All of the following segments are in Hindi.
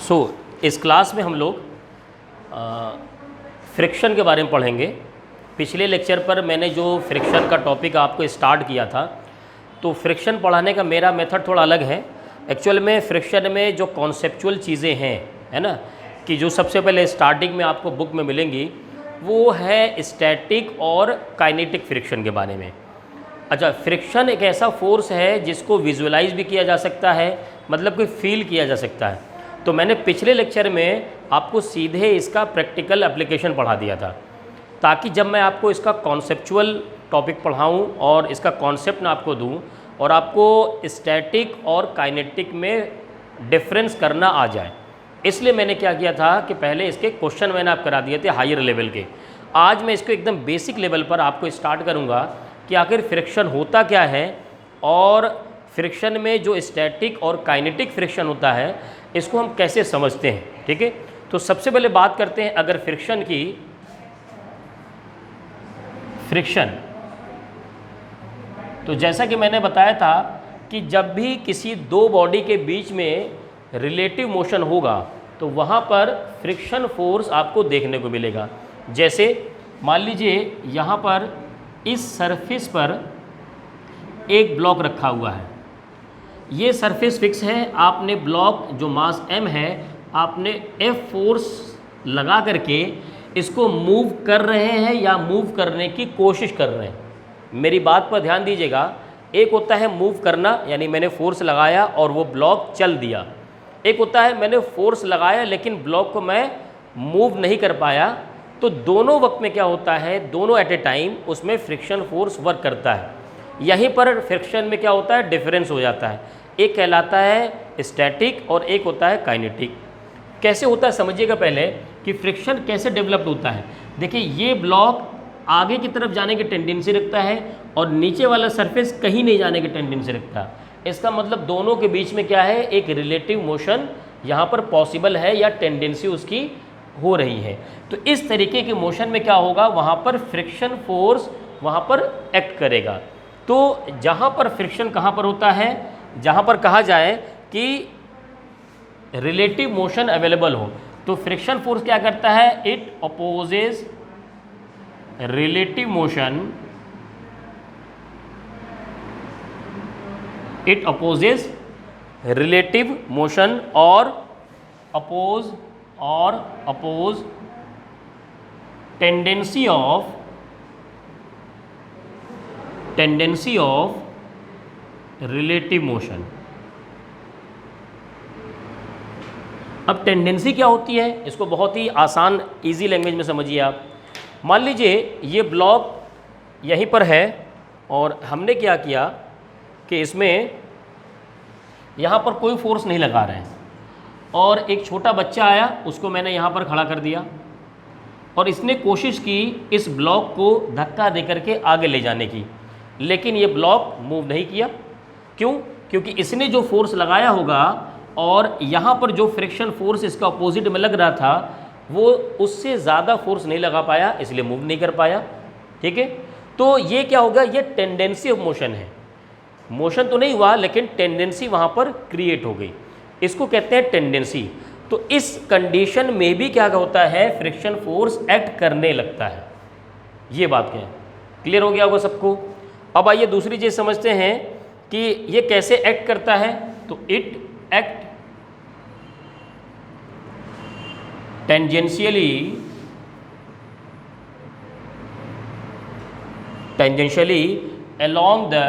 सो इस क्लास में हम लोग फ्रिक्शन के बारे में पढ़ेंगे। पिछले लेक्चर पर मैंने जो फ्रिक्शन का टॉपिक आपको स्टार्ट किया था, तो फ्रिक्शन पढ़ाने का मेरा मेथड थोड़ा अलग है। एक्चुअल में फ्रिक्शन में जो कॉन्सेप्चुअल चीज़ें हैं, है ना, कि जो सबसे पहले स्टार्टिंग में आपको बुक में मिलेंगी, वो है स्टैटिक और काइनेटिक फ्रिक्शन के बारे में। अच्छा, फ्रिक्शन एक ऐसा फोर्स है जिसको विजुअलाइज भी किया जा सकता है, मतलब कि फील किया जा सकता है। तो मैंने पिछले लेक्चर में आपको सीधे इसका प्रैक्टिकल एप्लीकेशन पढ़ा दिया था, ताकि जब मैं आपको इसका कॉन्सेप्चुअल टॉपिक पढ़ाऊँ और इसका कॉन्सेप्ट ना आपको दूँ और आपको स्टैटिक और काइनेटिक में डिफरेंस करना आ जाए। इसलिए मैंने क्या किया था कि पहले इसके क्वेश्चन मैंने आप करा दिए थे हायर लेवल के। आज मैं इसको एकदम बेसिक लेवल पर आपको स्टार्ट करूँगा कि आखिर फ्रिक्शन होता क्या है और फ्रिक्शन में जो स्टैटिक और काइनेटिक फ्रिक्शन होता है इसको हम कैसे समझते हैं। ठीक है, तो सबसे पहले बात करते हैं अगर फ्रिक्शन की। फ्रिक्शन तो जैसा कि मैंने बताया था कि जब भी किसी दो बॉडी के बीच में रिलेटिव मोशन होगा तो वहाँ पर फ्रिक्शन फोर्स आपको देखने को मिलेगा। जैसे मान लीजिए यहाँ पर इस सरफेस पर एक ब्लॉक रखा हुआ है, ये सरफेस फिक्स है। आपने ब्लॉक जो मास m है, आपने F फोर्स लगा करके इसको मूव कर रहे हैं या मूव करने की कोशिश कर रहे हैं। मेरी बात पर ध्यान दीजिएगा। एक होता है मूव करना, यानी मैंने फोर्स लगाया और वो ब्लॉक चल दिया। एक होता है मैंने फोर्स लगाया लेकिन ब्लॉक को मैं मूव नहीं कर पाया। तो दोनों वक्त में क्या होता है, दोनों एट ए टाइम उसमें फ्रिक्शन फोर्स वर्क करता है। यहीं पर फ्रिक्शन में क्या होता है, डिफरेंस हो जाता है। एक कहलाता है स्टैटिक और एक होता है काइनेटिक। कैसे होता है समझिएगा पहले कि फ्रिक्शन कैसे डेवलप्ड होता है। देखिए, ये ब्लॉक आगे की तरफ जाने की टेंडेंसी रखता है और नीचे वाला सरफेस कहीं नहीं जाने की टेंडेंसी रखता है। इसका मतलब दोनों के बीच में क्या है, एक रिलेटिव मोशन यहाँ पर पॉसिबल है या टेंडेंसी उसकी हो रही है। तो इस तरीके के मोशन में क्या होगा, वहाँ पर फ्रिक्शन फोर्स वहाँ पर एक्ट करेगा। तो जहाँ पर फ्रिक्शन कहाँ पर होता है, जहाँ पर कहा जाए कि रिलेटिव मोशन अवेलेबल हो, तो फ्रिक्शन फोर्स क्या करता है, it opposes relative motion, it opposes relative motion और oppose tendency of relative motion. अब टेंडेंसी क्या होती है, इसको बहुत ही आसान इजी लैंग्वेज में समझिए आप। मान लीजिए ये ब्लॉक यहीं पर है और हमने क्या किया कि इसमें यहाँ पर कोई फोर्स नहीं लगा रहे हैं और एक छोटा बच्चा आया, उसको मैंने यहाँ पर खड़ा कर दिया और इसने कोशिश की इस ब्लॉक को धक्का दे करके आगे ले जाने की, लेकिन ये ब्लॉक मूव नहीं किया। क्यों? क्योंकि इसने जो फोर्स लगाया होगा और यहाँ पर जो फ्रिक्शन फोर्स इसका अपोजिट में लग रहा था वो उससे ज़्यादा फोर्स नहीं लगा पाया, इसलिए मूव नहीं कर पाया। ठीक है, तो ये क्या होगा, ये टेंडेंसी ऑफ मोशन है। मोशन तो नहीं हुआ लेकिन टेंडेंसी वहाँ पर क्रिएट हो गई, इसको कहते हैं टेंडेंसी। तो इस कंडीशन में भी क्या होता है, फ्रिक्शन फोर्स एक्ट करने लगता है। ये बात क्या है, क्लियर हो गया होगा सबको। अब आइए दूसरी चीज़ समझते हैं कि ये कैसे एक्ट करता है। तो it act tangentially along the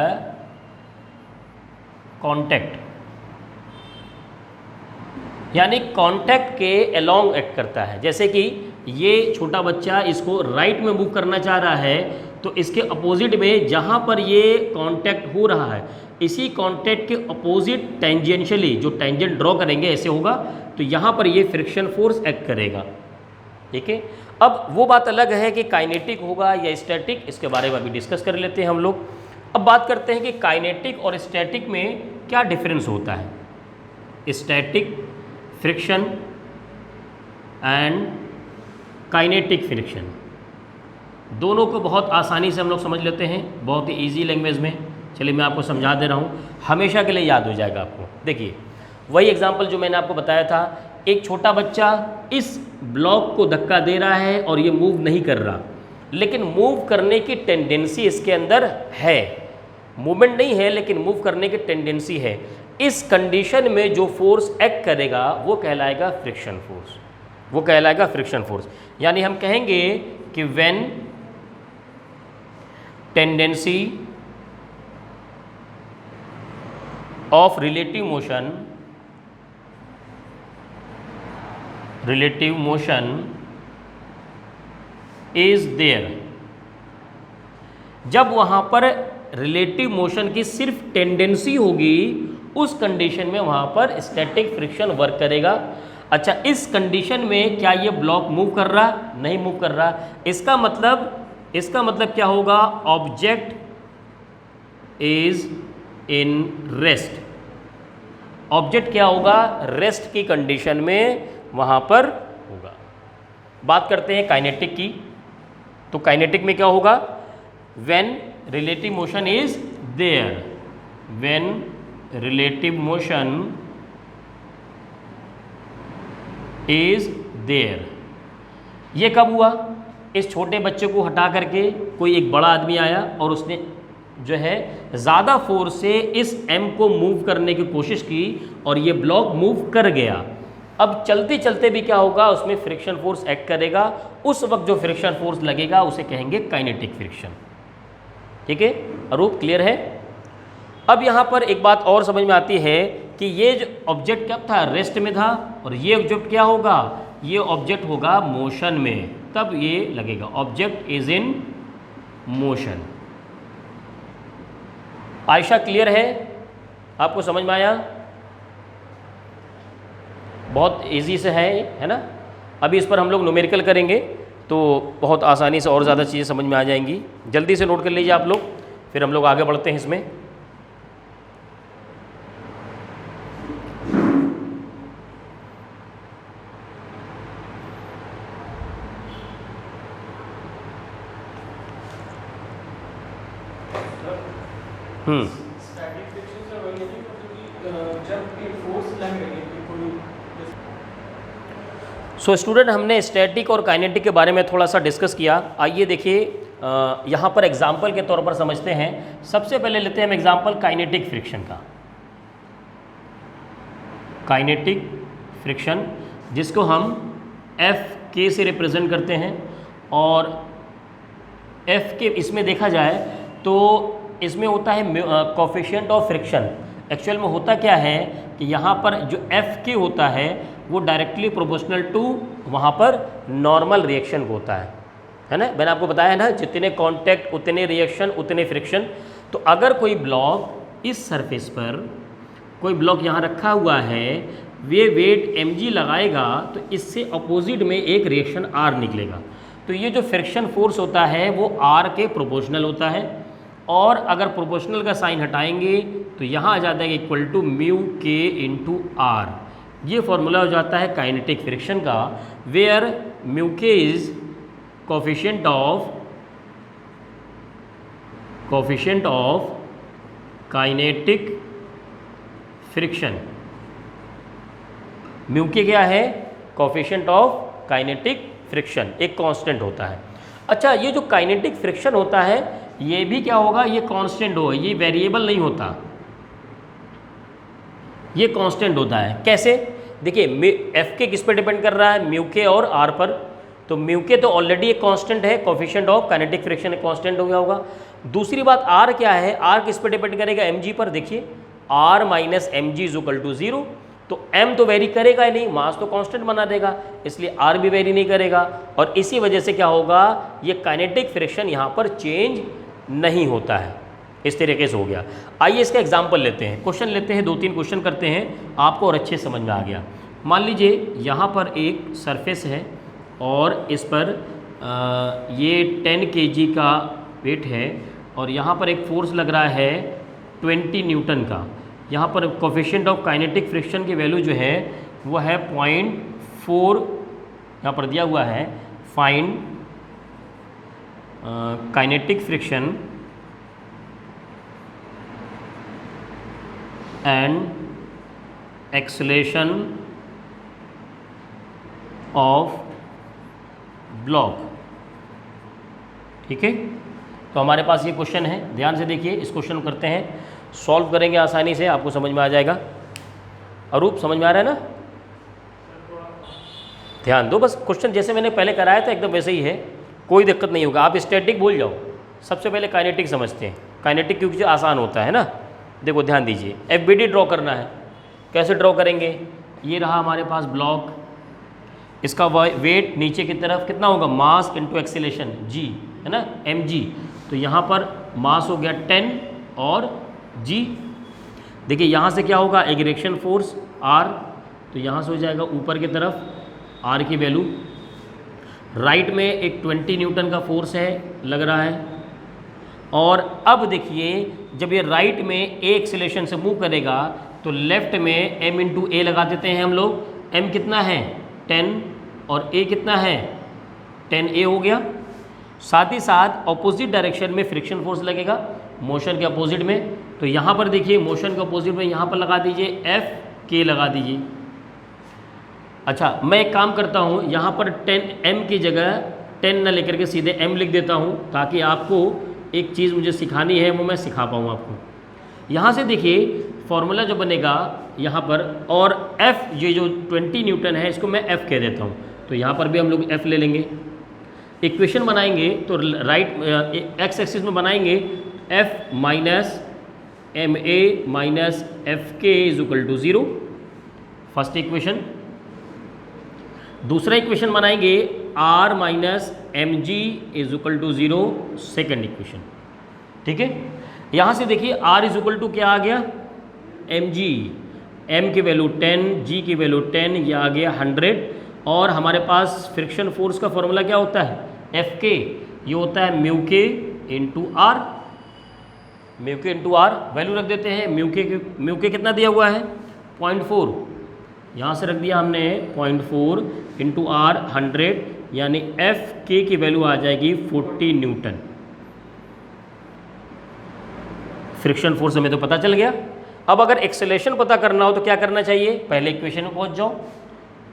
contact, यानी कॉन्टैक्ट के अलोंग एक्ट करता है। जैसे कि ये छोटा बच्चा इसको राइट में मूव करना चाह रहा है, तो इसके अपोजिट में जहाँ पर ये कॉन्टैक्ट हो रहा है, इसी कॉन्टैक्ट के अपोजिट टेंजेंशियली जो टेंजेंट ड्रॉ करेंगे ऐसे होगा, तो यहाँ पर ये फ्रिक्शन फोर्स एक्ट करेगा। ठीक है, अब वो बात अलग है कि काइनेटिक होगा या स्टैटिक, इसके बारे में अभी डिस्कस कर लेते हैं हम लोग। अब बात करते हैं कि काइनेटिक और स्टैटिक में क्या डिफरेंस होता है। Static friction and kinetic friction, दोनों को बहुत आसानी से हम लोग समझ लेते हैं, बहुत ही ईजी लैंग्वेज में। चलिए मैं आपको समझा दे रहा हूँ, हमेशा के लिए याद हो जाएगा आपको। देखिए, वही एग्जाम्पल जो मैंने आपको बताया था एक छोटा बच्चा इस ब्लॉक को धक्का दे रहा है और ये मूव नहीं कर रहा, लेकिन मूव करने की टेंडेंसी इसके अंदर है, मूवमेंट नहीं है लेकिन मूव करने की टेंडेंसी है। इस कंडीशन में जो फोर्स एक्ट करेगा वो कहलाएगा फ्रिक्शन फोर्स, वो कहलाएगा फ्रिक्शन फोर्स। यानी हम कहेंगे कि when tendency of relative motion is there, जब वहां पर रिलेटिव मोशन की सिर्फ टेंडेंसी होगी उस कंडीशन में वहां पर स्टैटिक फ्रिक्शन वर्क करेगा। अच्छा, इस कंडीशन में क्या ये ब्लॉक मूव कर रहा? नहीं मूव कर रहा। इसका मतलब क्या होगा? Object is in rest. Object क्या होगा? रेस्ट की कंडीशन में वहां पर होगा। बात करते हैं काइनेटिक की, तो काइनेटिक में क्या होगा? When relative motion is there, when relative motion is there. ये कब हुआ? इस छोटे बच्चे को हटा करके कोई एक बड़ा आदमी आया और उसने जो है ज़्यादा फोर्स से इस एम को मूव करने की कोशिश की और ये ब्लॉक मूव कर गया। अब चलते चलते भी क्या होगा? उसमें फ्रिक्शन फोर्स एक्ट करेगा। उस वक्त जो फ्रिक्शन फोर्स लगेगा उसे कहेंगे काइनेटिक फ्रिक्शन। ठीक है, आरोप क्लियर है? अब यहाँ पर एक बात और समझ में आती है कि ये जो ऑब्जेक्ट क्या था? रेस्ट में था, और ये ऑब्जेक्ट क्या होगा? ये ऑब्जेक्ट होगा मोशन में, तब ये लगेगा। Object is in motion. Ayesha clear है? आपको समझ में आया? बहुत इजी से है ना? अभी इस पर हम लोग न्यूमेरिकल करेंगे तो बहुत आसानी से और ज़्यादा चीज़ें समझ में आ जाएंगी। जल्दी से नोट कर लीजिए आप लोग, फिर हम लोग आगे बढ़ते हैं इसमें। स्टैटिक फ्रिक्शन से वही नहीं, मतलब जब एक फोर्स लग रही है कि कोई। सो स्टूडेंट, हमने स्टैटिक और काइनेटिक के बारे में थोड़ा सा डिस्कस किया। आइए देखिए, यहाँ पर एग्जाम्पल के तौर पर समझते हैं। सबसे पहले लेते हैं हम एग्जाम्पल काइनेटिक फ्रिक्शन का। काइनेटिक फ्रिक्शन जिसको हम एफ के से रिप्रेजेंट करते हैं, और एफ के इसमें देखा जाए तो इसमें होता है कोफिशिएंट ऑफ फ्रिक्शन। एक्चुअल में होता क्या है कि यहाँ पर जो एफ के होता है वो डायरेक्टली प्रोपोर्शनल टू वहाँ पर नॉर्मल रिएक्शन को होता है ना? मैंने आपको बताया ना, जितने कांटेक्ट उतने रिएक्शन उतने फ्रिक्शन। तो अगर कोई ब्लॉक इस सरफेस पर, कोई ब्लॉक यहाँ रखा हुआ है, वे वेट mg लगाएगा तो इससे अपोजिट में एक रिएक्शन r निकलेगा। तो ये जो फ्रिक्शन फोर्स होता है वो r के प्रोपोर्शनल होता है, और अगर प्रोपोर्शनल का साइन हटाएंगे तो यहाँ आ जाता है इक्वल टू म्यू के इंटू आर। ये फॉर्मूला हो जाता है काइनेटिक फ्रिक्शन का, वेयर म्यू के is coefficient of kinetic friction. Mu के क्या है? कोफिशिएंट ऑफ काइनेटिक फ्रिक्शन, एक कांस्टेंट होता है। अच्छा, ये जो काइनेटिक फ्रिक्शन होता है ये भी क्या होगा? ये कांस्टेंट होगा, ये वेरिएबल नहीं होता, ये कांस्टेंट होता है। कैसे? देखिए, एफ के किस पर डिपेंड कर रहा है? म्यू के और आर पर। तो म्यू के तो ऑलरेडी एक कांस्टेंट है, कोफिशिएंट ऑफ काइनेटिक फ्रिक्शन एक कांस्टेंट हो गया होगा। दूसरी बात आर क्या है? आर किस पर डिपेंड करेगा? एमजी पर। देखिए, R minus M G is equal to 0, तो m तो वेरी करेगा ही नहीं, मास तो कांस्टेंट बना देगा, इसलिए r भी वेरी नहीं करेगा, और इसी वजह से क्या होगा? ये काइनेटिक फ्रिक्शन यहाँ पर चेंज नहीं होता है। इस तरीके से हो गया। आइए इसका एग्जाम्पल लेते हैं, क्वेश्चन लेते हैं, 2-3 क्वेश्चन करते हैं, आपको और अच्छे समझ में आ गया। मान लीजिए यहाँ पर एक सरफेस है और इस पर ये 10 kg का वेट है, और यहाँ पर एक फोर्स लग रहा है 20 न्यूटन का। यहाँ पर कोफिशिएंट ऑफ काइनेटिक फ्रिक्शन की वैल्यू जो है वो है 0.4, यहाँ पर दिया हुआ है। Find kinetic friction and acceleration of block. ठीक है, तो हमारे पास ये क्वेश्चन है, ध्यान से देखिए, इस क्वेश्चन को करते हैं, सॉल्व करेंगे आसानी से, आपको समझ में आ जाएगा। अरूप समझ में आ रहा है ना? ध्यान दो, बस क्वेश्चन जैसे मैंने पहले कराया था एकदम वैसे ही है, कोई दिक्कत नहीं होगा। आप स्टैटिक भूल जाओ, सबसे पहले काइनेटिक समझते हैं, काइनेटिक क्योंकि आसान होता है ना। देखो ध्यान दीजिए, FBD ड्रॉ करना है, कैसे ड्रॉ करेंगे? ये रहा हमारे पास ब्लॉक, इसका वेट नीचे की तरफ कितना होगा? मास इंटू एक्सीलरेशन g, है ना, mg। तो यहाँ पर मास हो गया 10 और g, देखिए यहाँ से क्या होगा? एग्रेक्शन फोर्स r, तो यहाँ से हो जाएगा ऊपर की तरफ r की वैल्यू। राइट में एक 20 न्यूटन का फोर्स है लग रहा है, और अब देखिए जब ये राइट में a एक्सीलरेशन से मूव करेगा तो लेफ्ट में m इंटू ए लगा देते हैं हम लोग। m कितना है? 10 और a कितना है? 10a हो गया। साथ ही साथ ऑपोजिट डायरेक्शन में फ्रिक्शन फोर्स लगेगा, मोशन के अपोजिट में। तो यहाँ पर देखिए मोशन के अपोजिट में यहाँ पर लगा दीजिए F लगा दीजिए। अच्छा, मैं एक काम करता हूँ, यहाँ पर 10m की जगह 10 न लेकर के सीधे m लिख देता हूँ, ताकि आपको एक चीज़ मुझे सिखानी है वो मैं सिखा पाऊँ आपको। यहाँ से देखिए फॉर्मूला जो बनेगा यहाँ पर, और F ये जो 20 न्यूटन है इसको मैं F कह देता हूँ, तो यहाँ पर भी हम लोग F ले लेंगे। इक्वेशन बनाएंगे तो राइट एक्स एक्सिस में बनाएंगे F minus MA minus FK is equal to 0, first equation. दूसरा इक्वेशन बनाएंगे R minus MG is equal to 0, second equation. ठीक है, यहाँ से देखिए R इज इक्वल टू क्या आ गया? MG, M की वैल्यू 10, G की वैल्यू 10, ये आ गया 100। और हमारे पास फ्रिक्शन फोर्स का फॉर्मूला क्या होता है? FK, ये होता है म्यू के इंटू आर, म्यू के इंटू आर वैल्यू रख देते हैं। म्यू के कितना दिया हुआ है? 0.4, यहाँ से रख दिया हमने 0.4 इंटू आर 100, यानी FK की वैल्यू आ जाएगी 40 न्यूटन। फ्रिक्शन फोर्स हमें तो पता चल गया। अब अगर एक्सेलरेशन पता करना हो तो क्या करना चाहिए? पहले इक्वेशन में पहुंच जाओ,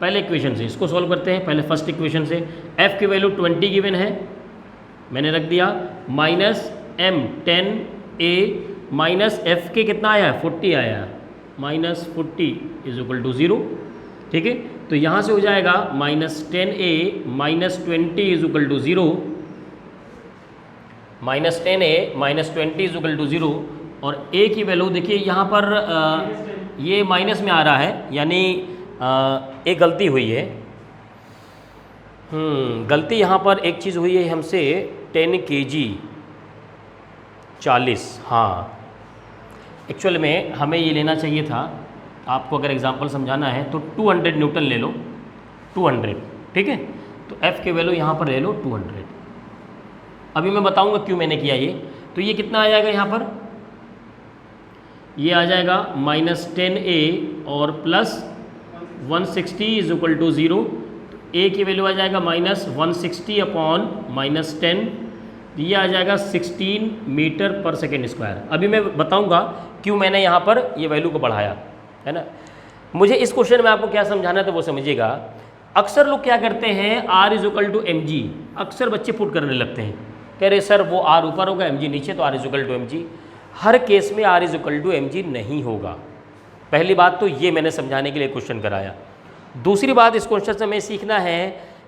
पहले इक्वेशन से इसको सॉल्व करते हैं। पहले फर्स्ट इक्वेशन से F की वैल्यू 20 गिवन है, मैंने रख दिया, minus M 10A minus FK कितना आया? 40 आया, माइनस 40 इज इक्वल टू 0। ठीक है, तो यहाँ से हो जाएगा minus 10A minus 20 is equal to 0, minus 10A minus 20 is equal to 0। और A की वैल्यू देखिए यहाँ पर ये माइनस में आ रहा है, यानी एक गलती हुई है। गलती यहाँ पर एक चीज़ हुई है हमसे, 10 kg 40, हाँ एक्चुअल में हमें ये लेना चाहिए था, आपको अगर एग्जांपल समझाना है तो 200 न्यूटन ले लो, 200। ठीक है, तो F की वैल्यू यहाँ पर ले लो 200। अभी मैं बताऊँगा क्यों मैंने किया ये। तो ये कितना आ जाएगा यहाँ पर? ये आ जाएगा माइनस 10A और प्लस 160 इज इक्वल टू 0। तो A की वैल्यू आ जाएगा माइनस 160 अपॉन माइनस 10, ये आ जाएगा 16 मीटर पर सेकेंड स्क्वायर। अभी मैं बताऊंगा क्यों मैंने यहाँ पर ये वैल्यू को बढ़ाया, है ना। मुझे इस क्वेश्चन में आपको क्या समझाना है तो वो समझिएगा। अक्सर लोग क्या करते हैं, R is equal to MG, अक्सर बच्चे पुट करने लगते हैं, कह रहे सर वो R ऊपर होगा MG नीचे, तो R is equal to MG। हर केस में R is equal to MG नहीं होगा। पहली बात तो ये मैंने समझाने के लिए क्वेश्चन कराया। दूसरी बात इस क्वेश्चन से हमें सीखना है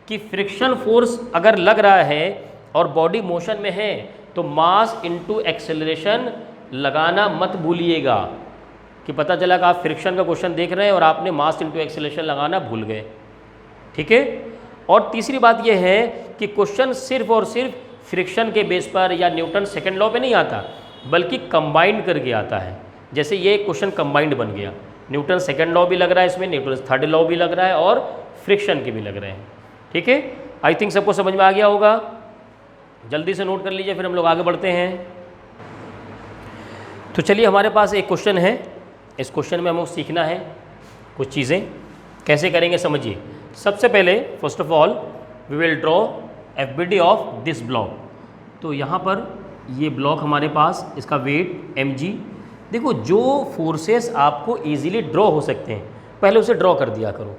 कि फ्रिक्शन फोर्स अगर लग रहा है और बॉडी मोशन में है तो मास इनटू एक्सेलरेशन लगाना मत भूलिएगा, कि पता चला कि आप फ्रिक्शन का क्वेश्चन देख रहे हैं और आपने मास इनटू एक्सेलरेशन लगाना भूल गए। ठीक है, और तीसरी बात यह है कि क्वेश्चन सिर्फ और सिर्फ फ्रिक्शन के बेस पर या न्यूटन सेकेंड लॉ पे नहीं आता, बल्कि कंबाइंड करके आता है। जैसे ये क्वेश्चन कंबाइंड बन गया, न्यूटन सेकेंड लॉ भी लग रहा है इसमें, न्यूटन थर्ड लॉ भी लग रहा है और फ्रिक्शन के भी लग रहे हैं। ठीक है, आई थिंक सबको समझ में आ गया होगा। जल्दी से नोट कर लीजिए, फिर हम लोग आगे बढ़ते हैं। तो चलिए, हमारे पास एक क्वेश्चन है, इस क्वेश्चन में हमें सीखना है कुछ चीज़ें। कैसे करेंगे समझिए। सबसे पहले first of all we will draw FBD of this block. तो यहाँ पर ये ब्लॉक हमारे पास, इसका वेट mg। देखो, जो फोर्सेस आपको इजीली ड्रॉ हो सकते हैं पहले उसे ड्रॉ कर दिया करो।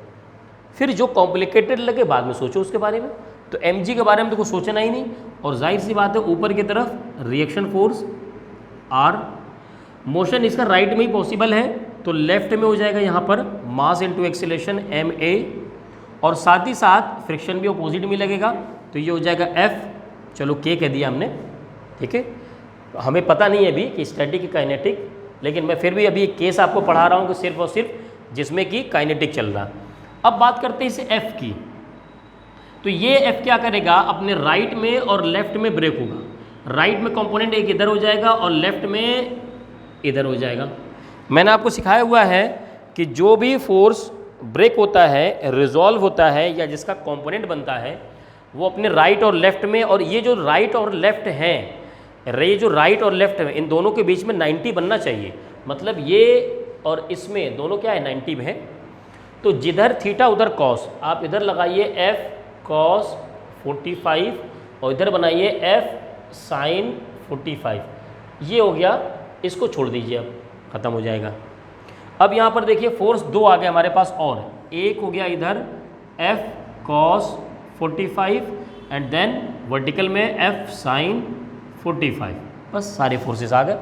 फिर जो कॉम्प्लिकेटेड लगे बाद में सोचो उसके बारे में। तो mg के बारे में तो कुछ सोचना ही नहीं, और जाहिर सी बात है ऊपर की तरफ रिएक्शन फोर्स r, मोशन इसका राइट में ही पॉसिबल है तो लेफ्ट में हो जाएगा यहाँ पर मास इनटू एक्सीलरेशन ma, और साथ ही साथ फ्रिक्शन भी अपोजिट में लगेगा तो ये हो जाएगा F, चलो K कह दिया हमने, ठीक है। हमें पता नहीं है अभी कि स्टैटिक की काइनेटिक, लेकिन मैं फिर भी अभी एक केस आपको पढ़ा रहा हूँ कि सिर्फ और सिर्फ जिसमें कि काइनेटिक चल रहा। अब बात करते हैं इसे F की। तो ये F क्या करेगा, अपने राइट में और लेफ्ट में ब्रेक होगा। राइट में कंपोनेंट एक इधर हो जाएगा और लेफ्ट में इधर हो जाएगा। मैंने आपको सिखाया हुआ है कि जो भी फोर्स ब्रेक होता है, रिजॉल्व होता है, या जिसका कंपोनेंट बनता है वो अपने राइट और लेफ्ट में, और ये जो राइट और लेफ्ट हैं, ये जो राइट और लेफ्ट है इन दोनों के बीच में 90 बनना चाहिए। मतलब ये और इसमें दोनों क्या है 90 में है। तो जिधर थीटा उधर कॉस, आप इधर लगाइए F cos 45 और इधर बनाइए F sin 45, ये हो गया। इसको छोड़ दीजिए, अब ख़त्म हो जाएगा। अब यहाँ पर देखिए फोर्स दो आ गए हमारे पास, और एक हो गया इधर F cos 45 and then vertical में F sin 45, बस सारे फोर्सेस आ गए।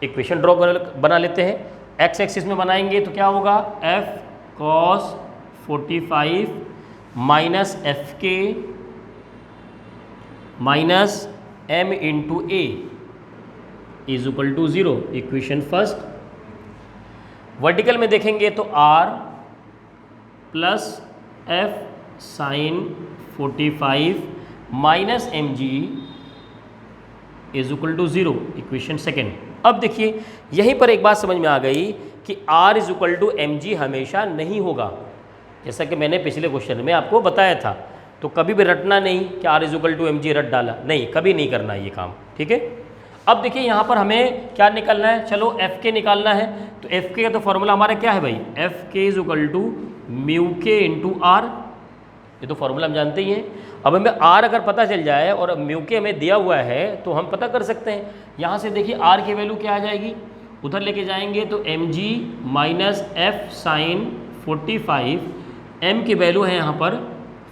इक्वेशन ड्रॉ बना लेते हैं। एक्स एक्सिस में बनाएंगे तो क्या होगा, F cos 45 minus F K minus m into A is equal to 0, equation first. Vertical में देखेंगे तो r plus f sine 45 minus M G is equal to 0, equation second. अब देखिए यहीं पर एक बात समझ में आ गई कि r is equal to M G हमेशा नहीं होगा, जैसा कि मैंने पिछले क्वेश्चन में आपको बताया था। तो कभी भी रटना नहीं कि r is equal to M G रट डाला, नहीं, कभी नहीं करना ये काम, ठीक है। अब देखिए यहाँ पर हमें क्या निकालना है, चलो एफ के निकालना है। तो एफ के का तो फॉर्मूला हमारा क्या है भाई, एफ के इज इक्वल टू म्यू के इंटू आर, ये तो फॉर्मूला हम जानते ही हैं। अब हमें आर अगर पता चल जाए और म्यू के हमें दिया हुआ है तो हम पता कर सकते हैं। यहाँ से देखिए आर की वैल्यू क्या आ जाएगी, उधर लेके जाएंगे तो M G minus F sine 45, M की वैल्यू है यहाँ पर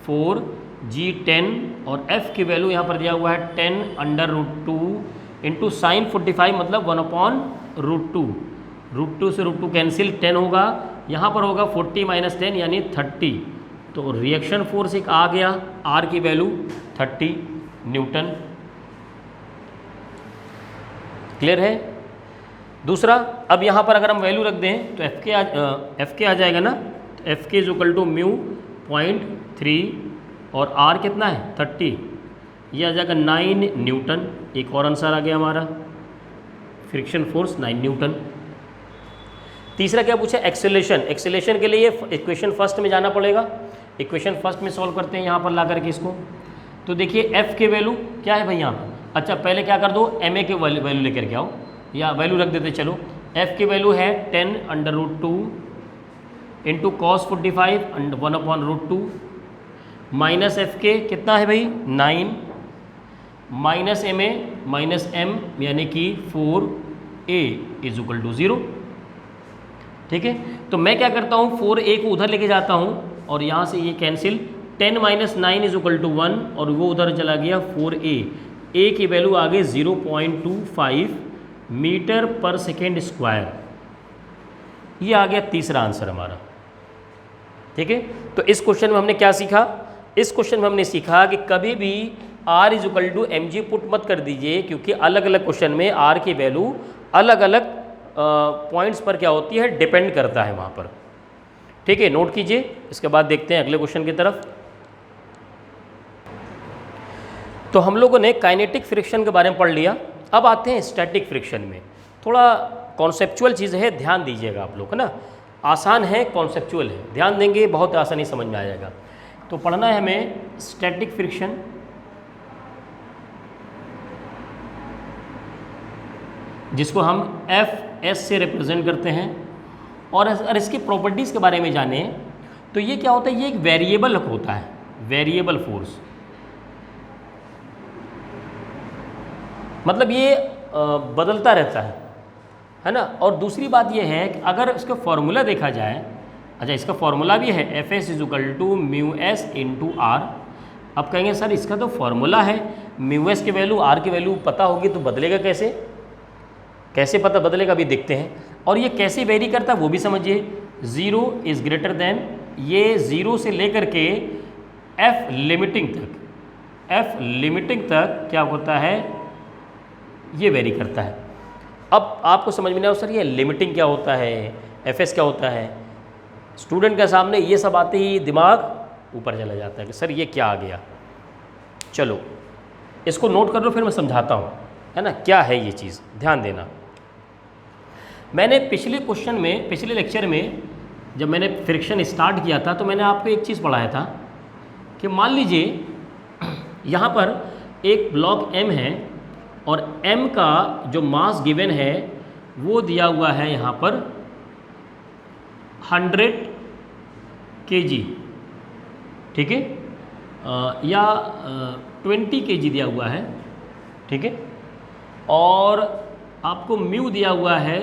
4, जी 10 और एफ की वैल्यू यहाँ पर दिया हुआ है 10 अंडर रूट 2 इंटू साइन 45 मतलब 1 अपॉन रूट 2। रूट 2 से रूट 2 कैंसिल, 10 होगा, यहाँ पर होगा 40 माइनस 10 यानी 30। तो रिएक्शन फोर्स एक आ गया, आर की वैल्यू 30 न्यूटन। क्लियर है। दूसरा, अब यहाँ पर अगर हम वैल्यू रख दें तो एफ के आ जाएगा ना, तो एफ के इज इक्वल टू म्यू 0.3 और आर कितना है 30, ये आ जाएगा 9 न्यूटन। एक और आंसर आ गया हमारा, फ्रिक्शन फोर्स 9 न्यूटन। तीसरा क्या पूछा, एक्सेलेरेशन। एक्सेलेरेशन के लिए इक्वेशन फर्स्ट में जाना पड़ेगा, इक्वेशन फर्स्ट में सॉल्व करते हैं यहाँ पर ला करके इसको। तो देखिए एफ के वैल्यू क्या है भाई यहाँ पर, अच्छा पहले क्या कर दो, एम ए के वैल्यू लेकर के आओ, या वैल्यू रख देते चलो। एफ की वैल्यू है 10 under root 2 into cos 45 1 upon root 2 minus F K कितना है भाई 9 minus M A minus M यानी कि 4 ए इज इक्वल टू 0। ठीक है, तो मैं क्या करता हूँ 4a को उधर लेके जाता हूँ और यहाँ से ये cancel, 10 minus 9 is equal to 1 और वो उधर चला गया 4a, a की वैल्यू आ गई 0.25 मीटर पर सेकेंड स्क्वायर। ये आ गया तीसरा आंसर हमारा। ठीक है, तो इस क्वेश्चन में हमने क्या सीखा, इस क्वेश्चन में हमने सीखा कि कभी भी r is equal to M G put मत कर दीजिए, क्योंकि अलग अलग क्वेश्चन में r की वैल्यू अलग अलग पॉइंट्स पर क्या होती है, डिपेंड करता है वहाँ पर। ठीक है, नोट कीजिए। इसके बाद देखते हैं अगले क्वेश्चन की तरफ। तो हम लोगों ने काइनेटिक फ्रिक्शन के बारे में पढ़ लिया, अब आते हैं स्टैटिक फ्रिक्शन में। थोड़ा कॉन्सेप्चुअल चीज़ है, ध्यान दीजिएगा आप लोग, है ना। आसान है, कॉन्सेप्चुअल है, ध्यान देंगे बहुत आसानी समझ में आ जाएगा। तो पढ़ना है हमें स्टैटिक फ्रिक्शन। जिसको हम एफ एस से रिप्रेजेंट करते हैं। और अगर इसकी प्रॉपर्टीज़ के बारे में जाने तो ये क्या होता है, ये एक वेरिएबल होता है, वेरिएबल फोर्स। मतलब ये बदलता रहता है ना। और दूसरी बात ये है कि अगर इसका फॉर्मूला देखा जाए अच्छा, इसका फॉर्मूला भी है Fs = μs × r। अब कहेंगे सर इसका तो फॉर्मूला है, μs की वैल्यू r की वैल्यू पता होगी तो बदलेगा कैसे? कैसे पता बदलेगा अभी देखते हैं। और ये कैसे वेरी करता है वो भी समझिए। 0 इज़ ग्रेटर देन, ये 0 से लेकर के f लिमिटिंग तक क्या होता है, ये वेरी करता है। अब आपको समझ में नहीं आओ सर ये लिमिटिंग क्या होता है, Fs क्या होता है, स्टूडेंट के सामने ये सब आते ही दिमाग ऊपर चला जाता है कि सर ये क्या आ गया। चलो इसको नोट कर लो, फिर मैं समझाता हूँ, है ना, क्या है ये चीज़, ध्यान देना। मैंने पिछले लेक्चर में जब मैंने फ्रिक्शन स्टार्ट किया था तो मैंने आपको एक चीज़ पढ़ाया था कि मान लीजिए यहाँ पर एक ब्लॉक M है और M का जो मास गिवन है वो दिया हुआ है यहाँ पर 100 kg, ठीक है, या 20 kg दिया हुआ है, ठीक है, और आपको म्यू दिया हुआ है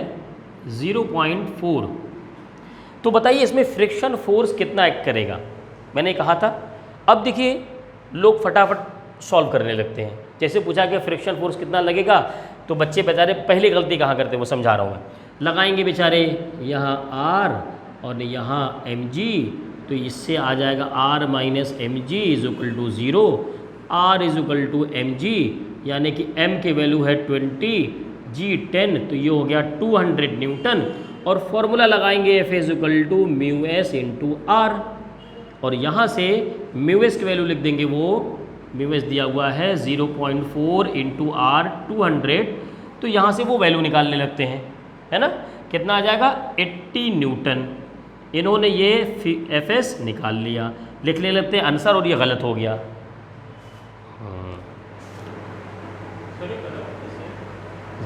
0.4। तो बताइए इसमें फ्रिक्शन फोर्स कितना एक्ट करेगा, मैंने कहा था। अब देखिए लोग फटाफट सॉल्व करने लगते हैं। जैसे पूछा कि फ्रिक्शन फोर्स कितना लगेगा तो बच्चे बेचारे पहली गलती कहाँ करते हैं वो समझा रहा हूँ मैं। लगाएंगे बेचारे यहाँ R और यहाँ mg, तो इससे आ जाएगा R - mg = 0, R = mg, यानी कि m की वैल्यू है 20, g 10, तो ये हो गया 200 न्यूटन। और फॉर्मूला लगाएंगे F = μs × r, और यहाँ से μs की वैल्यू लिख देंगे, वो μs दिया हुआ है 0.4 × r 200, तो यहाँ से वो वैल्यू निकालने लगते हैं, है ना। कितना आ जाएगा 80 न्यूटन। इन्होंने ये Fs निकाल लिया, लिखने लगते हैं आंसर, और ये गलत हो गया।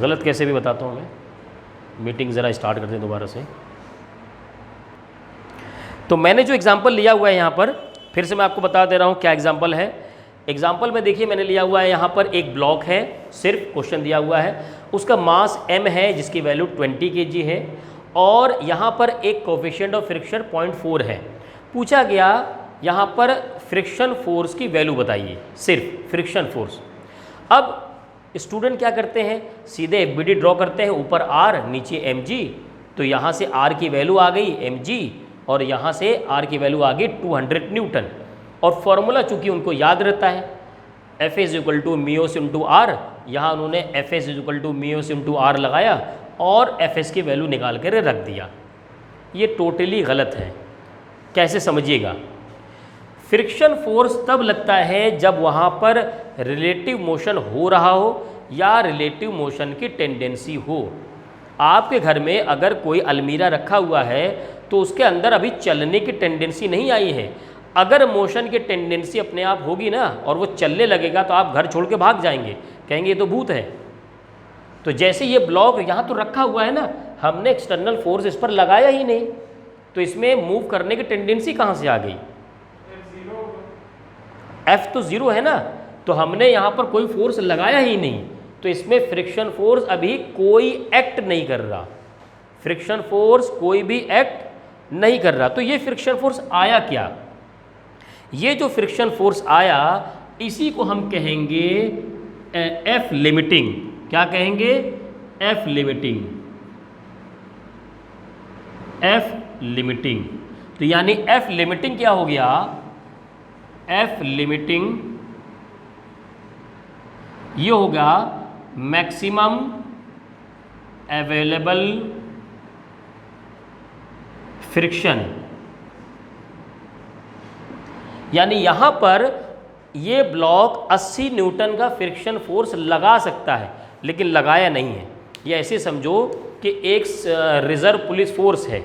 गलत कैसे भी बताता हूँ मैं, मीटिंग ज़रा स्टार्ट करते हैं दोबारा से। तो मैंने जो एग्जांपल लिया हुआ है यहाँ पर, फिर से मैं आपको बता दे रहा हूँ क्या एग्जांपल है। एग्जांपल में देखिए मैंने लिया हुआ है यहाँ पर एक ब्लॉक है, सिर्फ क्वेश्चन दिया हुआ है, उसका मास m है जिसकी वैल्यू 20 kg है, और यहाँ पर एक कोफिशिएंट ऑफ फ्रिक्शन 0.4 है। पूछा गया यहाँ पर फ्रिक्शन फोर्स की वैल्यू बताइए, सिर्फ फ्रिक्शन फोर्स। अब स्टूडेंट क्या करते हैं, सीधे FBD ड्रॉ करते हैं, ऊपर R नीचे mg, तो यहाँ से R की वैल्यू आ गई mg, और यहाँ से R की वैल्यू आ गई 200 न्यूटन। और फॉर्मूला चूँकि उनको याद रहता है Fs = μs × r, यहाँ उन्होंने Fs = μs × r लगाया और Fs की वैल्यू निकाल कर रख दिया। ये टोटली गलत है। कैसे समझिएगा, फ्रिक्शन फोर्स तब लगता है जब वहाँ पर रिलेटिव मोशन हो रहा हो या रिलेटिव मोशन की टेंडेंसी हो। आपके घर में अगर कोई अलमीरा रखा हुआ है तो उसके अंदर अभी चलने की टेंडेंसी नहीं आई है। अगर मोशन की टेंडेंसी अपने आप होगी ना और वो चलने लगेगा तो आप घर छोड़ के भाग जाएंगे, कहेंगे ये तो भूत है। तो जैसे ये ब्लॉक यहाँ तो रखा हुआ है ना, हमने एक्सटर्नल फोर्स इस पर लगाया ही नहीं, तो इसमें मूव करने की टेंडेंसी कहाँ से आ गई? F तो 0 है ना, तो हमने यहाँ पर कोई फोर्स लगाया ही नहीं, तो इसमें फ्रिक्शन फोर्स अभी कोई एक्ट नहीं कर रहा। फ्रिक्शन फोर्स कोई भी एक्ट नहीं कर रहा। तो ये फ्रिक्शन फोर्स आया क्या? ये जो फ्रिक्शन फोर्स आया इसी को हम कहेंगे F लिमिटिंग। क्या कहेंगे? F limiting. F limiting. तो यानी F लिमिटिंग क्या हो गया? F लिमिटिंग ये होगा मैक्सिमम अवेलेबल फ्रिक्शन। यानी यहाँ पर ये ब्लॉक 80 न्यूटन का फ्रिक्शन फोर्स लगा सकता है, लेकिन लगाया नहीं है। ये ऐसे समझो कि एक रिजर्व पुलिस फोर्स है,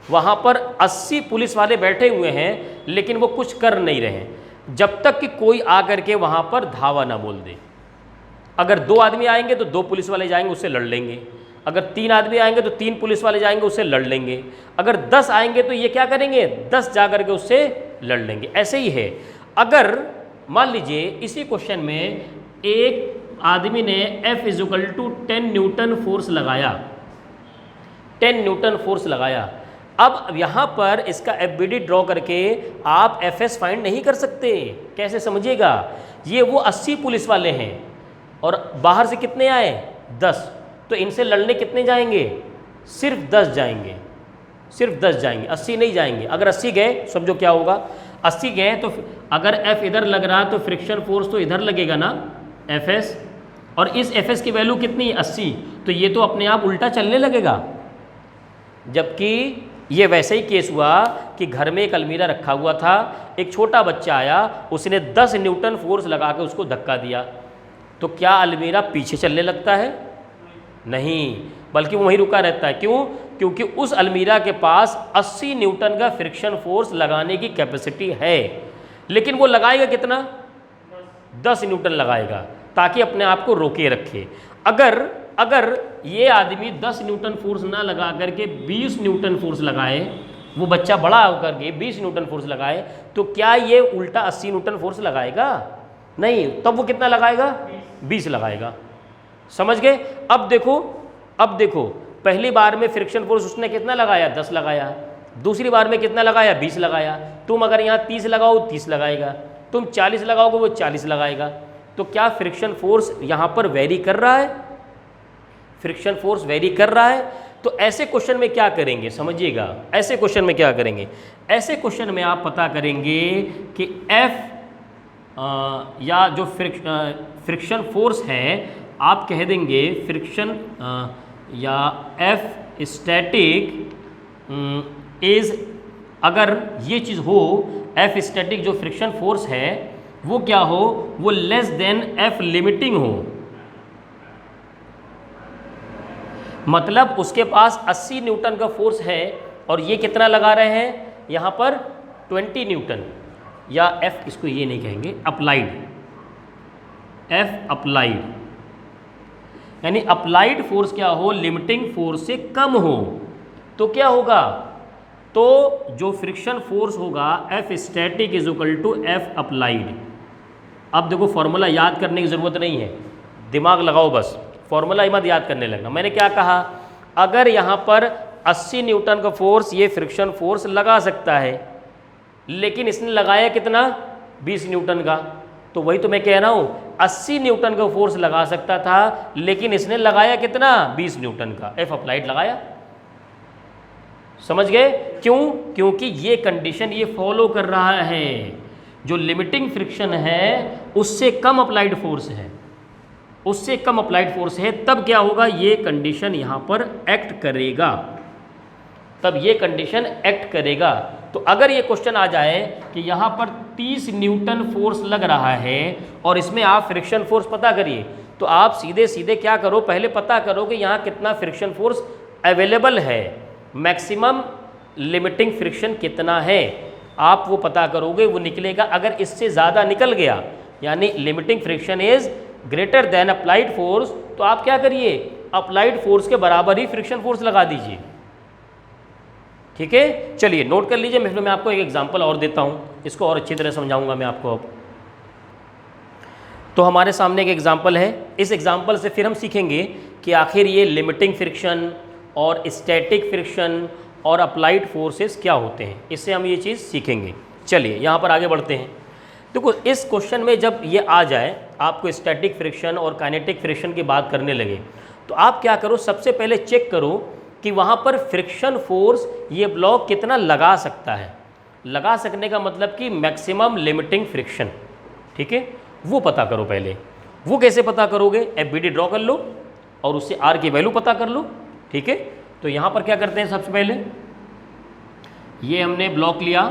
वहाँ पर 80 पुलिस वाले बैठे हुए हैं, लेकिन वो कुछ कर नहीं रहे हैं जब तक कि कोई आकर के वहाँ पर धावा ना बोल दे। अगर 2 आदमी आएंगे तो 2 पुलिस वाले जाएंगे, उससे लड़ लेंगे। अगर 3 आदमी आएंगे तो 3 पुलिस वाले जाएंगे, उससे लड़ लेंगे। अगर 10 आएंगे तो ये क्या करेंगे? 10 जा करके उससे लड़ लेंगे। ऐसे ही है। अगर मान लीजिए इसी क्वेश्चन में एक आदमी ने F = 10 न्यूटन फोर्स लगाया, 10 न्यूटन फोर्स लगाया। अब यहाँ पर इसका FBD ड्रॉ करके आप FS फाइंड नहीं कर सकते। कैसे समझिएगा, ये वो 80 पुलिस वाले हैं और बाहर से कितने आए 10, तो इनसे लड़ने कितने जाएंगे, सिर्फ 10 जाएंगे, सिर्फ 10 जाएंगे, 80 नहीं जाएंगे। अगर 80 गए समझो क्या होगा, 80 गए तो अगर F इधर लग रहा है तो फ्रिक्शन फोर्स तो इधर लगेगा ना FS, और इस FS की वैल्यू कितनी 80, तो ये तो अपने आप उल्टा चलने लगेगा। जबकि ये वैसे ही केस हुआ कि घर में एक अलमीरा रखा हुआ था, एक छोटा बच्चा आया, उसने 10 न्यूटन फोर्स लगा के उसको धक्का दिया, तो क्या अलमीरा पीछे चलने लगता है? नहीं, बल्कि वो वहीं रुका रहता है। क्यों? क्योंकि उस अलमीरा के पास 80 न्यूटन का फ्रिक्शन फोर्स लगाने की कैपेसिटी है, लेकिन वो लगाएगा कितना, 10 न्यूटन लगाएगा, ताकि अपने आप को रोके रखे। अगर ये आदमी 10 न्यूटन फोर्स ना लगा करके 20 न्यूटन फोर्स लगाए, वो बच्चा बड़ा होकर के 20 न्यूटन फोर्स लगाए, तो क्या ये उल्टा 80 न्यूटन फोर्स लगाएगा? नहीं, तब वो कितना लगाएगा, 20 लगाएगा। समझ गए? अब देखो पहली बार में फ्रिक्शन फोर्स उसने कितना लगाया, 10 लगाया, दूसरी बार में कितना लगाया, 20 लगाया। तुम अगर यहाँ 30 लगाओ 30 लगाएगा, तुम 40 लगाओगे वो 40 लगाएगा। तो क्या फ्रिक्शन फोर्स यहाँ पर वेरी कर रहा है? फ्रिक्शन फोर्स वेरी कर रहा है। तो ऐसे क्वेश्चन में क्या करेंगे, समझिएगा, ऐसे क्वेश्चन में क्या करेंगे, ऐसे क्वेश्चन में आप पता करेंगे कि F या जो फ्रिक्शन फोर्स है, आप कह देंगे फ्रिक्शन या F स्टैटिक इज, अगर ये चीज़ हो, F स्टैटिक जो फ्रिक्शन फोर्स है वो क्या हो, वो लेस देन F लिमिटिंग हो। मतलब उसके पास 80 न्यूटन का फोर्स है और ये कितना लगा रहे हैं यहाँ पर 20 न्यूटन, या F इसको ये नहीं कहेंगे, अप्लाइड, F अप्लाइड, यानी अप्लाइड फोर्स क्या हो, लिमिटिंग फोर्स से कम हो, तो क्या होगा, तो जो फ्रिक्शन फोर्स होगा F static is equal to F applied. अब देखो फॉर्मूला याद करने की ज़रूरत नहीं है, दिमाग लगाओ बस, फॉर्मूला ही मत याद करने लगना। मैंने क्या कहा, अगर यहाँ पर 80 न्यूटन का फोर्स ये फ्रिक्शन फोर्स लगा सकता है, लेकिन इसने लगाया कितना, 20 न्यूटन का, तो वही तो मैं कह रहा हूँ, 80 न्यूटन का फोर्स लगा सकता था, लेकिन इसने लगाया कितना, 20 न्यूटन का, F अप्लाइड लगाया। समझ गए? क्यों? क्योंकि ये कंडीशन ये फॉलो कर रहा है, जो लिमिटिंग फ्रिक्शन है उससे कम अप्लाइड फोर्स है, उससे कम अप्लाइड फोर्स है, तब क्या होगा, ये कंडीशन यहाँ पर एक्ट करेगा, तब ये कंडीशन एक्ट करेगा। तो अगर ये क्वेश्चन आ जाए कि यहाँ पर 30 न्यूटन फोर्स लग रहा है और इसमें आप फ्रिक्शन फोर्स पता करिए, तो आप सीधे सीधे क्या करो, पहले पता करो कि यहाँ कितना फ्रिक्शन फोर्स अवेलेबल है, मैक्सिमम लिमिटिंग फ्रिक्शन कितना है, आप वो पता करोगे, वो निकलेगा। अगर इससे ज़्यादा निकल गया, यानी limiting friction is greater than applied force, तो आप क्या करिए, अप्लाइड फोर्स के बराबर ही फ्रिक्शन फोर्स लगा दीजिए। ठीक है, चलिए नोट कर लीजिए। मैं आपको एक एग्जांपल और देता हूँ, इसको और अच्छी तरह समझाऊंगा मैं आपको अब। तो हमारे सामने एक एग्जांपल है, इस एग्जांपल से फिर हम सीखेंगे कि आखिर ये लिमिटिंग फ्रिक्शन और स्टैटिक फ्रिक्शन और अप्लाइड फोर्सेस क्या होते हैं, इससे हम ये चीज़ सीखेंगे। चलिए यहाँ पर आगे बढ़ते हैं। देखो इस क्वेश्चन में जब ये आ जाए, आपको स्टैटिक फ्रिक्शन और काइनेटिक फ्रिक्शन की बात करने लगे, तो आप क्या करो, सबसे पहले चेक करो कि वहाँ पर फ्रिक्शन फोर्स ये ब्लॉक कितना लगा सकता है। लगा सकने का मतलब कि मैक्सिमम लिमिटिंग फ्रिक्शन, ठीक है, वो पता करो पहले। वो कैसे पता करोगे, FBD ड्रॉ कर लो और उससे R की वैल्यू पता कर लो। ठीक है, तो यहाँ पर क्या करते हैं, सबसे पहले ये हमने ब्लॉक लिया,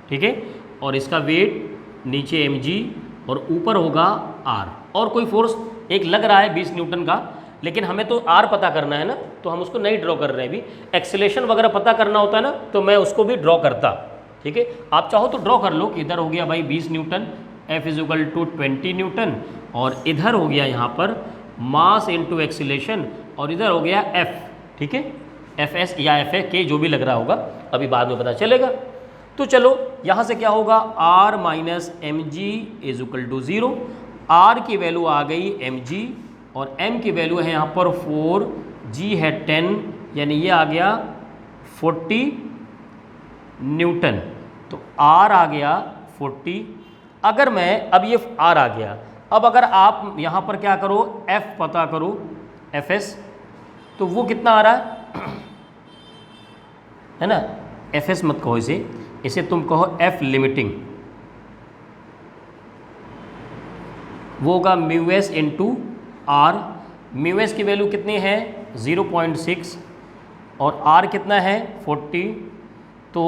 ठीक है, और इसका वेट नीचे mg और ऊपर होगा R, और कोई फोर्स एक लग रहा है 20 न्यूटन का, लेकिन हमें तो R पता करना है ना, तो हम उसको नहीं ड्रॉ कर रहे हैं अभी। एक्सेलेरेशन वगैरह पता करना होता है ना, तो मैं उसको भी ड्रॉ करता। ठीक है, आप चाहो तो ड्रॉ कर लो कि इधर हो गया भाई 20 newton, F is equal to 20 newton, और इधर हो गया यहाँ पर मास इनटू एक्सेलेरेशन, और इधर हो गया F। ठीक है, FS या FK जो भी लग रहा होगा, अभी बाद में पता चलेगा। तो चलो यहाँ से क्या होगा, R minus mg is equal to 0। R की वैल्यू आ गई mg और m की वैल्यू है यहाँ पर 4, g है 10, यानी ये आ गया 40 न्यूटन, तो R आ गया 40। अगर मैं अब ये R आ गया, अब अगर आप यहाँ पर क्या करो, F पता करो, Fs, तो वो कितना आ रहा है ना। Fs मत कहो इसे, इसे तुम कहो F लिमिटिंग, वो होगा μs इंटू R। μs की वैल्यू कितनी है 0.6 और R कितना है 40, तो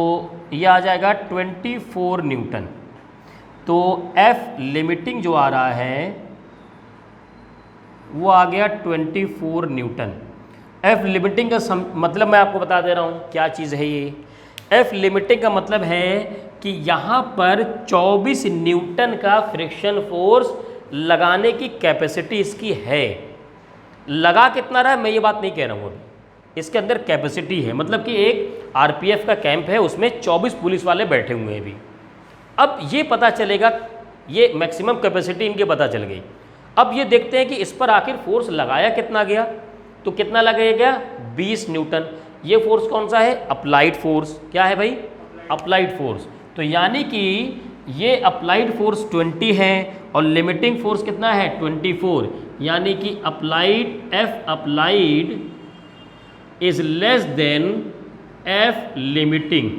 ये आ जाएगा 24 न्यूटन। तो F लिमिटिंग जो आ रहा है वो आ गया 24 न्यूटन। F लिमिटिंग का मतलब मैं आपको बता दे रहा हूँ क्या चीज़ है ये। F लिमिटिंग का मतलब है कि यहाँ पर 24 न्यूटन का फ्रिक्शन फोर्स लगाने की कैपेसिटी इसकी है। लगा कितना रहा है मैं ये बात नहीं कह रहा हूँ, अभी इसके अंदर कैपेसिटी है, मतलब कि एक आरपीएफ का कैंप है, उसमें 24 पुलिस वाले बैठे हुए हैं अभी। अब ये पता चलेगा, ये मैक्सिमम कैपेसिटी इनके पता चल गई। अब ये देखते हैं कि इस पर आखिर फोर्स लगाया कितना गया, तो कितना लगाया गया 20 न्यूटन। ये फोर्स कौन सा है, अप्लाइड फोर्स। क्या है भाई, अप्लाइड फोर्स। तो यानी कि ये अप्लाइड फोर्स 20 है और लिमिटिंग फोर्स कितना है 24, यानी कि applied F applied is less than F limiting.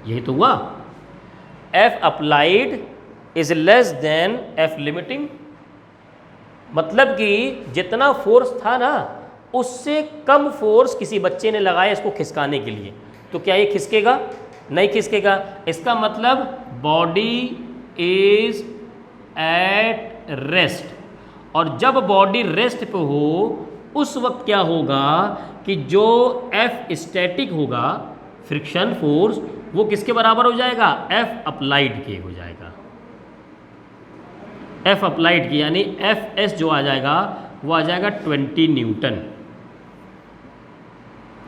यही तो हुआ, F applied is less than F limiting. मतलब कि जितना फोर्स था ना उससे कम फोर्स किसी बच्चे ने लगाया इसको खिसकाने के लिए, तो क्या ये खिसकेगा, नहीं खिसकेगा। इसका मतलब बॉडी इज एट रेस्ट, और जब बॉडी रेस्ट पे हो उस वक्त क्या होगा कि जो F स्टैटिक होगा फ्रिक्शन फोर्स वो किसके बराबर हो जाएगा, F अप्लाइड के हो जाएगा। F अप्लाइड की यानी Fs जो आ जाएगा वो आ जाएगा 20 न्यूटन।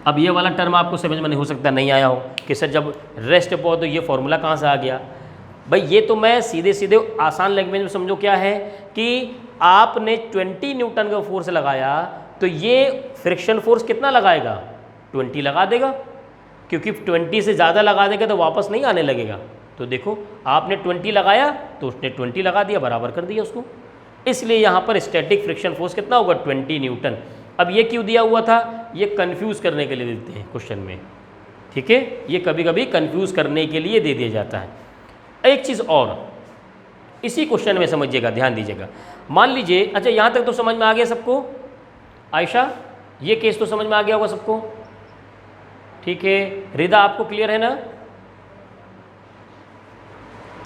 अब ये वाला टर्म आपको समझ में नहीं हो सकता नहीं आया हो कि सर जब रेस्ट पे हो तो ये फॉर्मूला कहाँ से आ गया। भाई ये तो मैं सीधे सीधे आसान लैंग्वेज में समझो क्या है कि आपने 20 न्यूटन का फोर्स लगाया तो ये फ्रिक्शन फोर्स कितना लगाएगा 20 लगा देगा, क्योंकि 20 से ज़्यादा लगा देगा तो वापस नहीं आने लगेगा। तो देखो आपने 20 लगाया तो उसने 20 लगा दिया, बराबर कर दिया उसको। इसलिए यहाँ पर स्टैटिक फ्रिक्शन फोर्स कितना होगा 20 न्यूटन। अब ये क्यों दिया हुआ था, ये कंफ्यूज करने के लिए देते हैं क्वेश्चन में, ठीक है, ये कभी कभी कंफ्यूज करने के लिए दे दिया जाता है। एक चीज़ और इसी क्वेश्चन में समझिएगा, ध्यान दीजिएगा। मान लीजिए, अच्छा यहाँ तक तो समझ में आ गया सबको, आयशा ये केस तो समझ में आ गया होगा सबको, ठीक है। रिदा आपको क्लियर है ना,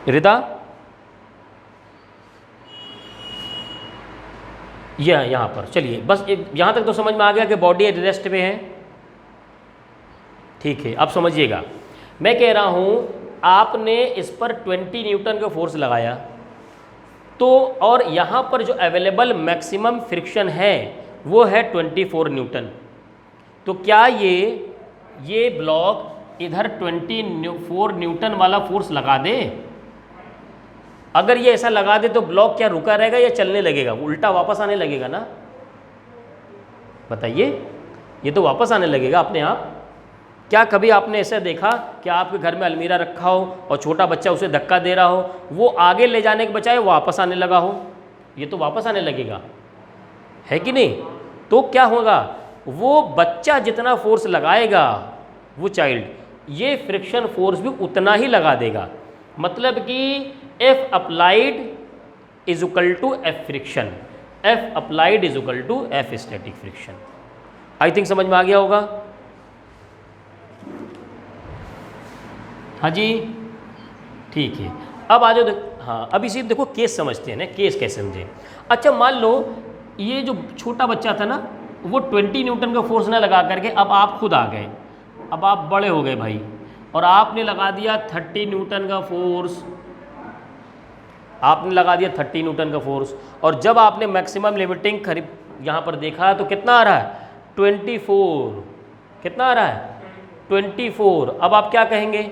रिदा यहाँ पर चलिए, बस यहाँ तक तो समझ में आ गया कि बॉडी रेस्ट पे है, ठीक है। अब समझिएगा, मैं कह रहा हूँ आपने इस पर 20 न्यूटन का फोर्स लगाया तो, और यहाँ पर जो अवेलेबल मैक्सिमम फ्रिक्शन है वो है 24 न्यूटन। तो क्या ये ब्लॉक इधर 24 न्यूटन वाला फोर्स लगा दे? अगर ये ऐसा लगा दे तो ब्लॉक क्या रुका रहेगा या चलने लगेगा, उल्टा वापस आने लगेगा ना, बताइए। ये तो वापस आने लगेगा अपने आप। क्या कभी आपने ऐसा देखा कि आपके घर में अलमीरा रखा हो और छोटा बच्चा उसे धक्का दे रहा हो, वो आगे ले जाने के बजाय वापस आने लगा हो? ये तो वापस आने लगेगा, है कि नहीं? तो क्या होगा, वो बच्चा जितना फोर्स लगाएगा वो चाइल्ड, ये फ्रिक्शन फोर्स भी उतना ही लगा देगा। मतलब कि F applied is equal to F friction, F applied is equal to F static friction. I think समझ में आ गया होगा। हाँ जी, ठीक है। अब आ जाओ, हाँ अब इसी देखो केस समझते हैं ना, केस कैसे समझे। अच्छा मान लो ये जो छोटा बच्चा था ना वो 20 न्यूटन का फोर्स ना लगा करके अब आप खुद आ गए, अब आप बड़े हो गए भाई, और आपने लगा दिया 30 न्यूटन का फोर्स, आपने लगा दिया 30 न्यूटन का फोर्स। और जब आपने मैक्सिमम लिमिटिंग यहाँ पर देखा तो कितना आ रहा है 24, कितना आ रहा है 24। अब आप क्या कहेंगे,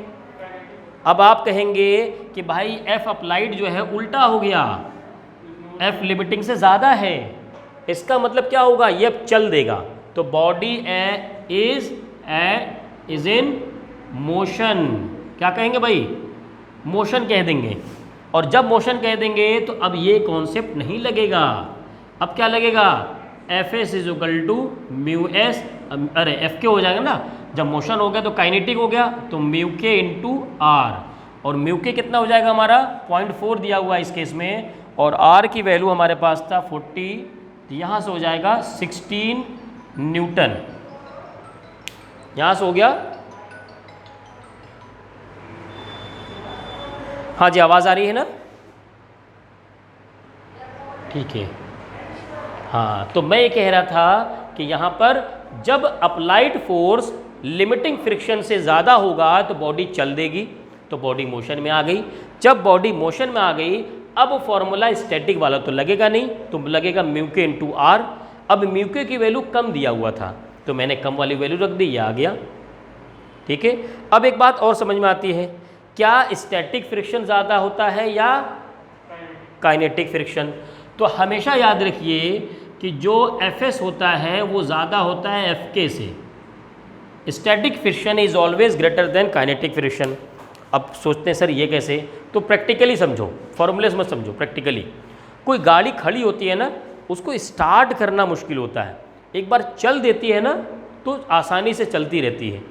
अब आप कहेंगे कि भाई F अप्लाइड जो है उल्टा हो गया, F लिमिटिंग से ज़्यादा है। इसका मतलब क्या होगा, ये अब चल देगा। तो body is is in motion, क्या कहेंगे भाई, मोशन कह देंगे। और जब मोशन कह देंगे तो अब ये कॉन्सेप्ट नहीं लगेगा, अब क्या लगेगा, F S is equal to mu S, अरे एफ के हो जाएगा ना, जब मोशन हो गया तो काइनेटिक हो गया, तो म्यू के इंटू आर, और म्यू के कितना हो जाएगा हमारा 0.4 दिया हुआ है इस केस में, और आर की वैल्यू हमारे पास था 40, तो यहाँ से हो जाएगा 16 न्यूटन, यहाँ से हो गया। हाँ जी, आवाज़ आ रही है ना, ठीक है। हाँ, तो मैं ये कह रहा था कि यहाँ पर जब अप्लाइड फोर्स लिमिटिंग फ्रिक्शन से ज़्यादा होगा तो बॉडी चल देगी, तो बॉडी मोशन में आ गई। जब बॉडी मोशन में आ गई, अब फॉर्मूला स्टैटिक वाला तो लगेगा नहीं, तो लगेगा म्यू के इंटू आर। अब म्यू के की वैल्यू कम दिया हुआ था, तो मैंने कम वाली वैल्यू रख दी, ये आ गया, ठीक है। अब एक बात और समझ में आती है, क्या स्टैटिक फ्रिक्शन ज़्यादा होता है या काइनेटिक फ्रिक्शन? तो हमेशा याद रखिए कि जो Fs होता है वो ज़्यादा होता है Fk से। Static friction is always greater than kinetic friction. अब सोचते हैं सर ये कैसे, तो प्रैक्टिकली समझो, फॉर्मूलेस मत समझो, प्रैक्टिकली। कोई गाड़ी खड़ी होती है ना, उसको स्टार्ट करना मुश्किल होता है, एक बार चल देती है ना तो आसानी से चलती रहती है।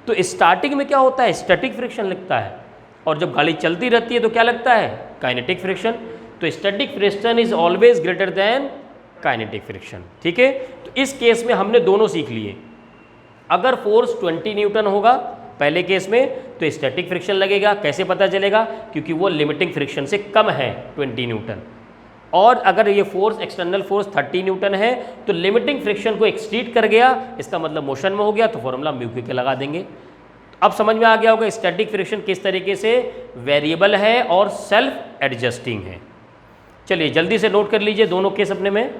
तो स्टार्टिंग में क्या होता है, स्टैटिक फ्रिक्शन लगता है, और जब गाड़ी चलती रहती है तो क्या लगता है, काइनेटिक फ्रिक्शन। तो static friction is always greater than kinetic friction, ठीक है। तो इस केस में हमने दोनों सीख लिए। अगर फोर्स 20 न्यूटन होगा पहले केस में तो स्टैटिक फ्रिक्शन लगेगा, कैसे पता चलेगा, क्योंकि वो लिमिटिंग फ्रिक्शन से कम है 20 न्यूटन। और अगर ये फोर्स एक्सटर्नल फोर्स 30 न्यूटन है तो लिमिटिंग फ्रिक्शन को एक्ससीड कर गया, इसका मतलब मोशन में हो गया, तो फॉर्मूला म्यू के लगा देंगे। अब समझ में आ गया होगा स्टैटिक फ्रिक्शन किस तरीके से वेरिएबल है और सेल्फ एडजस्टिंग है। चलिए जल्दी से नोट कर लीजिए दोनों केस अपने में।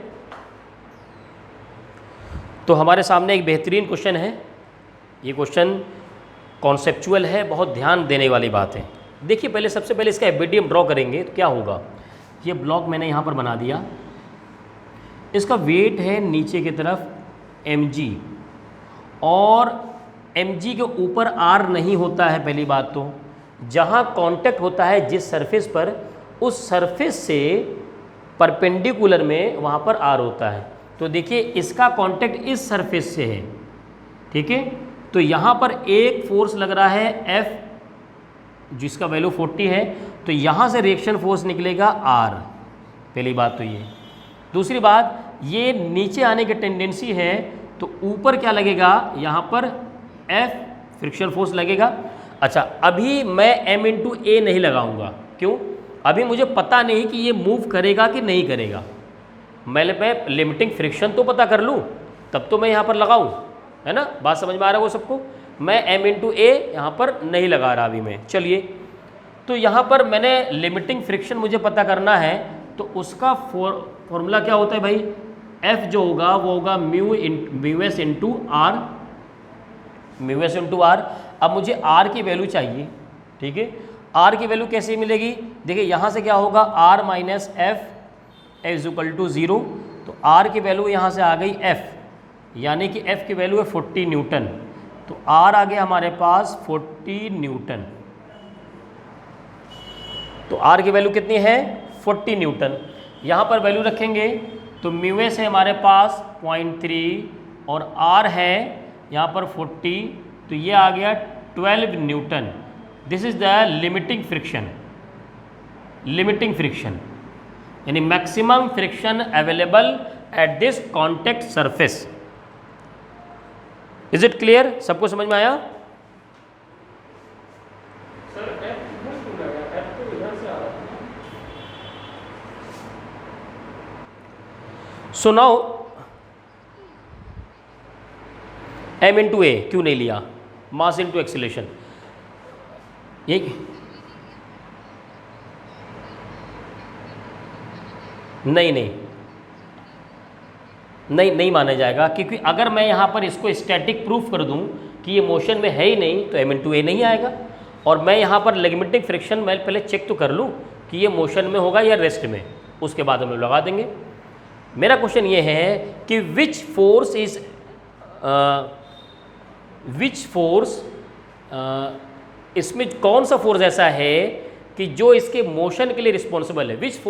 तो हमारे सामने एक बेहतरीन क्वेश्चन है, ये क्वेश्चन कॉन्सेप्चुअल है, बहुत ध्यान देने वाली बात है। देखिए पहले, सबसे पहले इसका एफबीडीएम ड्रॉ करेंगे तो क्या होगा, ये ब्लॉक मैंने यहाँ पर बना दिया, इसका वेट है नीचे की तरफ mg, और mg के ऊपर r नहीं होता है पहली बात तो। जहाँ कांटेक्ट होता है जिस सरफेस पर, उस सरफेस से परपेंडिकुलर में वहाँ पर r होता है। तो देखिए इसका कांटेक्ट इस सरफेस से है, ठीक है। तो यहाँ पर एक फोर्स लग रहा है F जिसका वैल्यू 40 है, तो यहाँ से रिएक्शन फोर्स निकलेगा R, पहली बात तो ये। दूसरी बात, ये नीचे आने की टेंडेंसी है तो ऊपर क्या लगेगा, यहाँ पर F फ्रिक्शन फोर्स लगेगा। अच्छा, अभी मैं M इंटू ए नहीं लगाऊंगा, क्यों, अभी मुझे पता नहीं कि ये मूव करेगा कि नहीं करेगा। मैं लिमिटिंग फ्रिक्शन तो पता कर लूँ तब तो मैं यहाँ पर लगाऊँ, है ना, बात समझ में आ रहा है वो सबको। मैं M इंटू ए यहाँ पर नहीं लगा रहा अभी मैं। चलिए, तो यहाँ पर मैंने लिमिटिंग फ्रिक्शन मुझे पता करना है, तो उसका फॉर्मूला क्या होता है भाई, F जो होगा वो होगा mu S into R, mu S into R. अब मुझे R की वैल्यू चाहिए, ठीक है। R की वैल्यू कैसे मिलेगी, देखिए यहाँ से क्या होगा, R minus F is equal to 0, तो R की वैल्यू यहाँ से आ गई F, यानी कि F की वैल्यू है 40 न्यूटन, तो R आ गया हमारे पास 40 न्यूटन। तो R की वैल्यू कितनी है, 40 न्यूटन। यहाँ पर वैल्यू रखेंगे तो म्यू एस है हमारे पास 0.3 और R है यहाँ पर 40, तो ये आ गया 12 newton. This is the limiting friction, limiting friction यानी maximum friction available at this contact surface. Is it clear, सबको समझ में आया? सर F इधर क्यों लगा, F तो इधर से आ रहा है। सो नाउ M इंटू ए क्यों नहीं लिया, मास इंटू एक्सीलरेशन, ये नहीं माना जाएगा, क्योंकि अगर मैं यहाँ पर इसको स्टैटिक प्रूफ कर दूँ कि ये मोशन में है ही नहीं तो M इंटू ए नहीं आएगा। और मैं यहाँ पर लिमिटिंग फ्रिक्शन मैं पहले चेक तो कर लूँ कि ये मोशन में होगा या रेस्ट में, उसके बाद हम लोग लगा देंगे। मेरा क्वेश्चन ये है कि which force is which force, इसमें कौन सा फोर्स ऐसा है कि जो इसके मोशन के लिए रिस्पॉन्सिबल है, विच फोर्स